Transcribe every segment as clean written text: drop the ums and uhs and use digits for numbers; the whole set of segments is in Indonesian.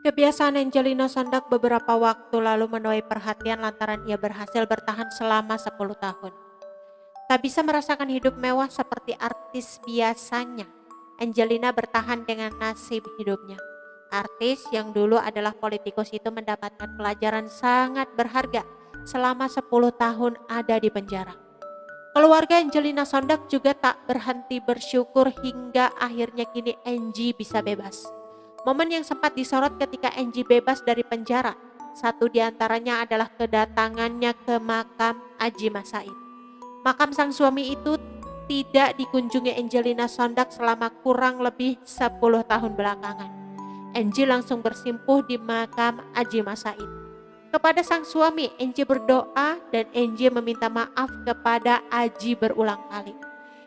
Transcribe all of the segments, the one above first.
Kebiasaan Angelina Sondag beberapa waktu lalu menuai perhatian lantaran ia berhasil bertahan selama 10 tahun. Tak bisa merasakan hidup mewah seperti artis biasanya, Angelina bertahan dengan nasib hidupnya. Artis yang dulu adalah politikus itu mendapatkan pelajaran sangat berharga selama 10 tahun ada di penjara. Keluarga Angelina Sondag juga tak berhenti bersyukur hingga akhirnya kini Angie bisa bebas. Momen yang sempat disorot ketika Angie bebas dari penjara, satu di antaranya adalah kedatangannya ke makam Adjie Massaid. Makam sang suami itu tidak dikunjungi Angelina Sondag selama kurang lebih 10 tahun belakangan. Angie langsung bersimpuh di makam Adjie Massaid. Kepada sang suami, Angie berdoa dan Angie meminta maaf kepada Adjie berulang kali.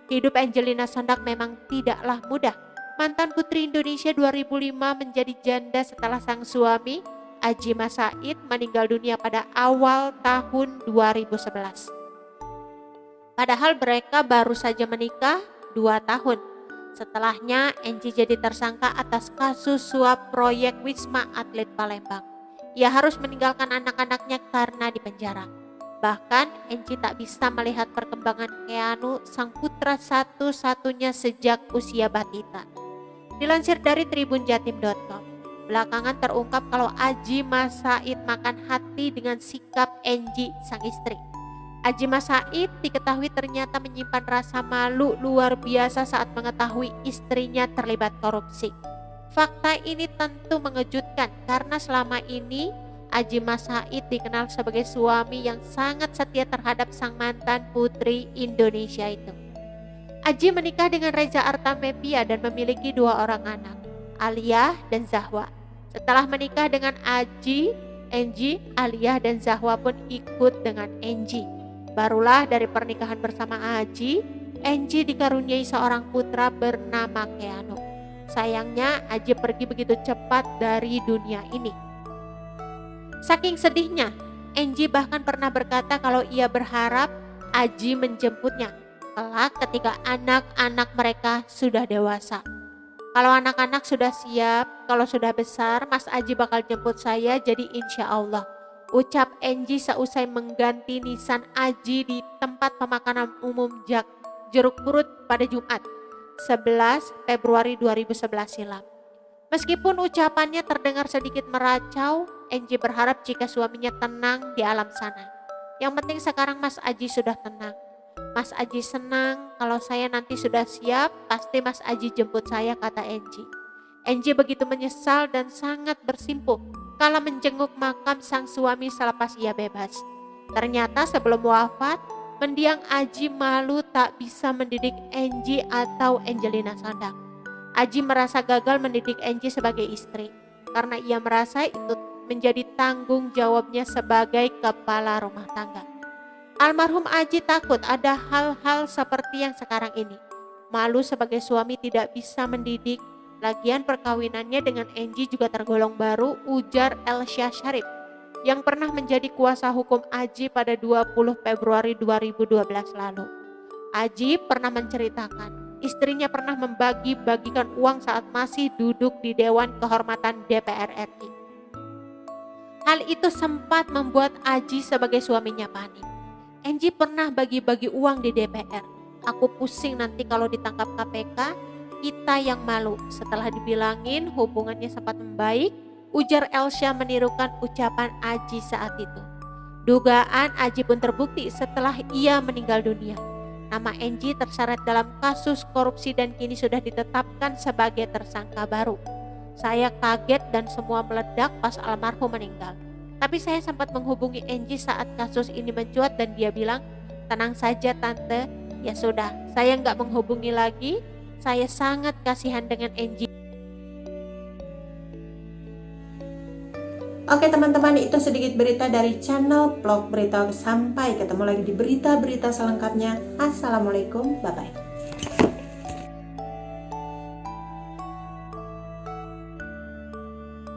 Hidup Angelina Sondag memang tidaklah mudah. Mantan Putri Indonesia 2005 menjadi janda setelah sang suami, Adjie Massaid, meninggal dunia pada awal tahun 2011. Padahal mereka baru saja menikah 2 tahun. Setelahnya, Angie jadi tersangka atas kasus suap proyek Wisma Atlet Palembang. Ia harus meninggalkan anak-anaknya karena dipenjara. Bahkan Angie tak bisa melihat perkembangan Keanu, sang putra satu-satunya sejak usia batita. Dilansir dari tribunjatim.com, belakangan terungkap kalau Adjie Massaid makan hati dengan sikap Angie, sang istri. Adjie Massaid diketahui ternyata menyimpan rasa malu luar biasa saat mengetahui istrinya terlibat korupsi. Fakta ini tentu mengejutkan karena selama ini Adjie Massaid dikenal sebagai suami yang sangat setia terhadap sang mantan Putri Indonesia itu. Adjie menikah dengan Reza Artamevia dan memiliki 2 orang anak, Alia dan Zahwa. Setelah menikah dengan Angie, Alia dan Zahwa pun ikut dengan Angie. Barulah dari pernikahan bersama Angie dikaruniai seorang putra bernama Keanu. Sayangnya Adjie pergi begitu cepat dari dunia ini. Saking sedihnya, Angie bahkan pernah berkata kalau ia berharap Adjie menjemputnya kelak ketika anak-anak mereka sudah dewasa. Kalau anak-anak sudah siap, kalau sudah besar, Mas Adjie bakal jemput saya, jadi insya Allah. Ucap Angie seusai mengganti nisan Adjie di tempat pemakaman umum Jeruk Purut pada Jumat 11 Februari 2011 silam. Meskipun ucapannya terdengar sedikit meracau, Angie berharap jika suaminya tenang di alam sana. Yang penting sekarang Mas Adjie sudah tenang. Mas Adjie senang kalau saya nanti sudah siap, pasti Mas Adjie jemput saya, kata Angie. Angie begitu menyesal dan sangat bersimpuh kala menjenguk makam sang suami selepas ia bebas. Ternyata sebelum wafat, mendiang Adjie malu tak bisa mendidik Angie atau Angelina Sondag. Adjie merasa gagal mendidik Angie sebagai istri karena ia merasa itu menjadi tanggung jawabnya sebagai kepala rumah tangga. Almarhum Adjie takut ada hal-hal seperti yang sekarang ini. Malu sebagai suami tidak bisa mendidik. Lagian perkawinannya dengan Angie juga tergolong baru, ujar Elsa Sharif yang pernah menjadi kuasa hukum Adjie pada 20 Februari 2012 lalu. Adjie pernah menceritakan istrinya pernah membagi-bagikan uang saat masih duduk di Dewan Kehormatan DPR RI. Hal itu sempat membuat Adjie sebagai suaminya panik. Angie pernah bagi-bagi uang di DPR. Aku pusing nanti kalau ditangkap KPK, kita yang malu. Setelah dibilangin hubungannya sempat membaik, ujar Elsa menirukan ucapan Adjie saat itu. Dugaan Adjie pun terbukti setelah ia meninggal dunia. Nama Angie terseret dalam kasus korupsi dan kini sudah ditetapkan sebagai tersangka baru. Saya kaget dan semua meledak pas almarhum meninggal. Tapi saya sempat menghubungi Angie saat kasus ini mencuat dan dia bilang, tenang saja tante, ya sudah, saya nggak menghubungi lagi, saya sangat kasihan dengan Angie. Oke teman-teman, itu sedikit berita dari channel Vlog Berita. Sampai ketemu lagi di berita-berita selengkapnya. Assalamualaikum, bye-bye.